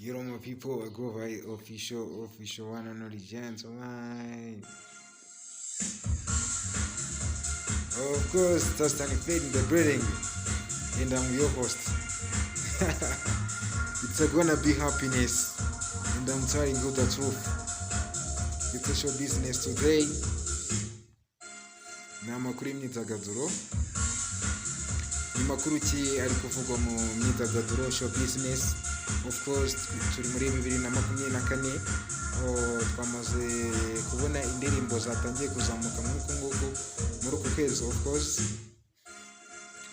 You know, my people, I go by official one and only gentleman. Of course, just an in the breathing, and I'm your host. It's gonna be happiness, and I'm telling you the truth. It's a show business today. Ni amakuru y'imyidagaduro. Ni makuru ki ari kuvugwa mu myidagaduro show business. Of course, turi muri 2024 twamaze kubona indirimbo zatangiye kuzamuka nk'uko muri uku kwezi. Of course,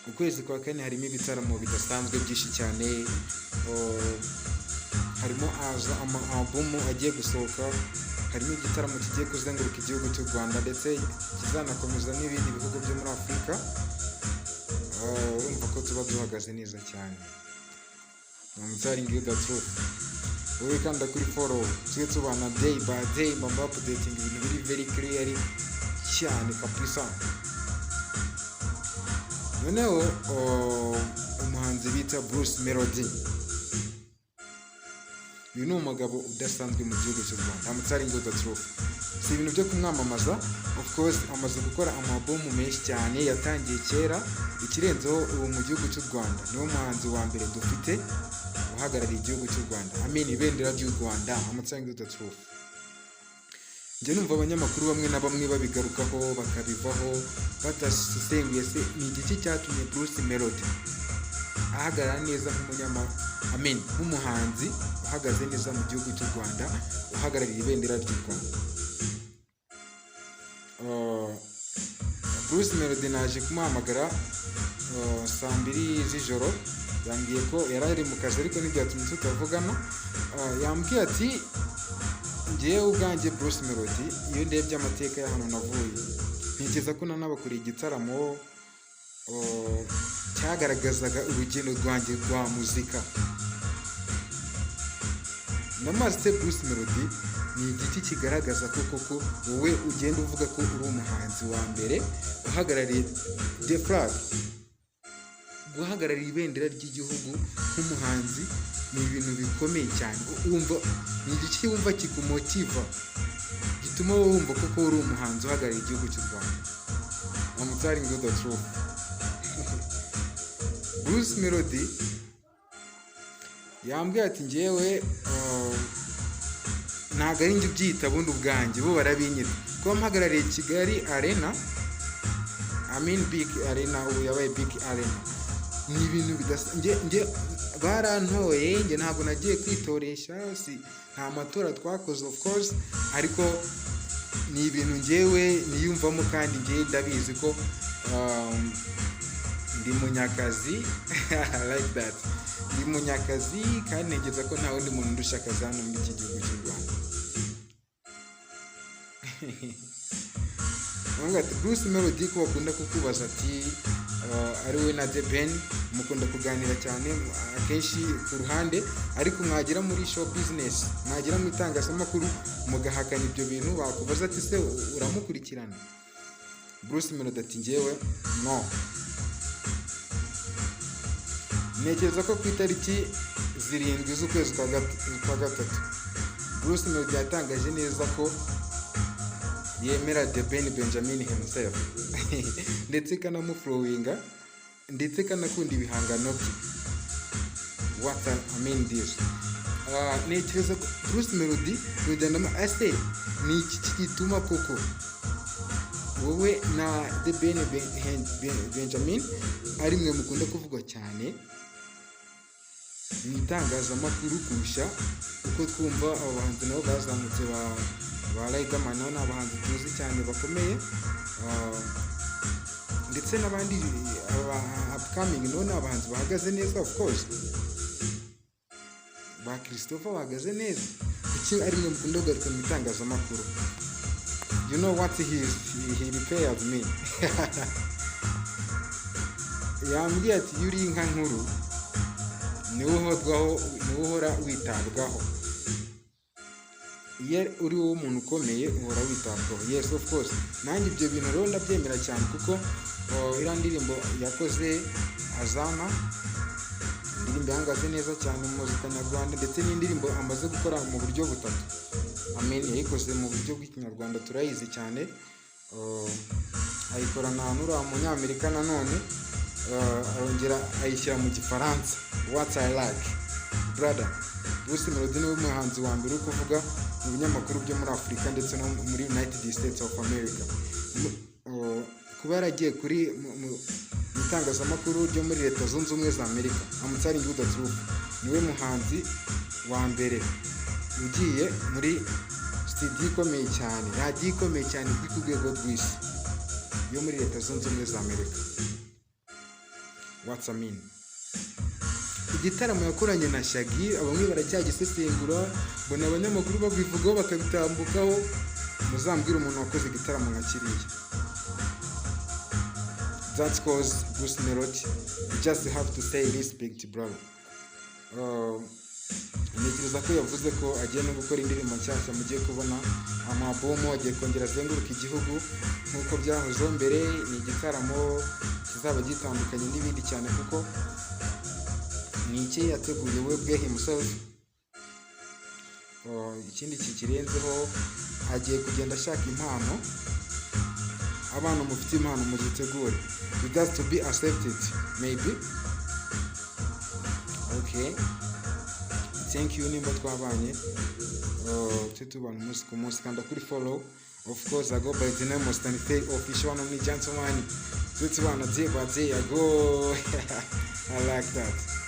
ukwezi kwa kane harimo ibitaramo bidasanzwe byinshi cyane. Harimo amagambo agiye gusohoka, harimo igitaramo kigiye kuzenguruka igihugu cy'u Rwanda ndetse kizanakomeza n'ibindi bihugu byo muri Afurika. Urumva ko tuba duhagaze neza cyane. I'm telling you the truth. We can follow tujye tubana day by day, mba updating ibintu very clearly cyane kabisa. Noneho umuhanzi bita Bruce Melody, uyu ni umugabo udasanzwe mu gihugu cy'u Rwanda. I'm telling you the truth. Si ibintu byo kumwamamaza. Of course, amaze gukora amabomu menshi cyane, yatangiye kera. Ikirenzeho ubu mu gihugu cy'u Rwanda niwo muhanzi wa mbere dufite uhagarariye igihugu cy'u Rwanda. Ibendera ry'u Rwanda. I'm telling you the truth. Njye numva abanyamakuru bamwe na bamwe babigarukaho bakabivaho batasenguye se ni igiki cyatumye Bruce Melody ahagarara neza nk'umuhanzi uhagaze neza mu gihugu cy'u Rwanda, uhagarariye ibendera ry'u Rwanda. Bruce Melody naje kumuhamagara saa 2 z'ijoro, yambwiye ko yari ari mu kazi ariko ntibyatumye tutavugana. Yambwiye ati ngewe ubwanjye Bruce Melody iyo ndebye amateka y'ahantu navuye ntekereza ko nanabakuriye igitaramo cyagaragazaga urugendo rwanjye rwa muzika. Namaze Bruce Melody ni igiti kigaragaza ko koko wowe ugenda uvuga ko uri umuhanzi wa mbere uhagarariye the flag, guhagararira ibendera ry'igihugu nk'umuhanzi ni ibintu bikomeye cyane. Umva ni igiki wumva kikumotiva gituma wowe wumva koko uri umuhanzi uhagarariye igihugu cy'u Rwanda. I'm telling you the truth. Bruce Melody yambwiye ati ngewe ntabwo ari njye ubyita bundi ubwanjye, bo barabinyita kuba mpagarariye Kigali Arena, Big Arena, ubu yabaye Big Arena. Ni ibintu nge barantoye, nge ntabwo nagiye kwitoresha, nta matora twakoze of course, ariko ni ibintu ngewe niyumvamo kandi nge ndabizi ko ndi munyakazi like that. Ndi munyakazi kandi ntegeza ko nta wundi muntu ndusha akazi hano muri iki gihugu cy'u Rwanda. Bruce Melody ko bakunda kukubaza ati ari we na The Ben mukunda kuganira cyane akenshi ku ruhande, ariko mwagera muri show business, mwagera mu itangazamakuru mugahakana ibyo bintu, bakubaza ati se uramukurikirana? Bruce Melody ati ngewe no. Ntekereza ko ku itariki 7 z'ukwezi kwa gatatu Bruce Melody yatangaje neza ko yemera The Ben Benjamin himself ndetse kanamuflowinga ndetse kanakunda ibihangano bye. What this ntekereza ko Bruce Melody yodandama ase ni iki gituma koko wowe na The Ben Benjamin ari mwe mukunda kuvugwa cyane mu itangazamakuru kurusha uko twumva abahanzi nabo bazamutse ba Riderman, nabo n'abahanzi tuzi cyane bakomeye, ndetse n'abandi upcoming, none abahanzi bahagaze neza. Of course, ba Christopher bahagaze neza. Kuki ari mwe mukunda kugaruka mu itangazamakuru? You know what he repaired me. Yambwiye ati yuri inka nkuru niwe uhora witabwaho. Iyo uri wowe umuntu ukomeye uhora witabwaho. Yes, of course, nanjye ibyo bintu rero ndabyemera cyane kuko iriya ndirimbo yakoze Azana, indirimbo bihagaze neza cyane mu muzika nyarwanda, ndetse n'indirimbo amaze gukora mu buryo butatu. Yayikoze mu buryo bw'ikinyarwanda turayizi cyane, ayikorana n'uriya munyamerika nanone, arongera ayishyira mu gifaransa. What I like brother, Bruce Melody niwe muhanzi wa mbere uri kuvuga mu binyamakuru byo muri Afurika ndetse no muri United States of America. Kuba yaragiye kuri mu itangazamakuru ryo muri Leta Zunze Ubumwe za Amerika, I'm telling you the truth, niwe muhanzi wa mbere ugiye muri studio ikomeye cyane, radiyo ikomeye cyane ku rwego rw'isi yo muri Leta Zunze Ubumwe za Amerika. What's I mean? Igitaramo yakoranye na Shaggy, abamwe baracyagisesengura, mbona abanyamakuru babivugaho bakabitambukaho. Muzambwira umuntu wakoze igitaramo nka kiriya. That's cause Bruce Melody, you just have to say respect brother. Ntekereza ko yavuze ko agiye no gukora indirimbo nshyashya, mugiye kubona amabomo agiye kongera azenguruka igihugu nk'uko byahozeho mbere. Ni igitaramo kizaba gitandukanye n'ibindi cyane, kuko ni iki yateguye we bwe himself. Ikindi kikirenzeho, agiye kugenda ashaka impano. Abana mufite impano muzitegure, it has to be accepted maybe. Okay, thank you nimba twabanye tubana umunsi ku munsi. Kanda kuri follow, of course I go by the name of Stanley official, one of me gentleman. Tubana day by day I go I like that.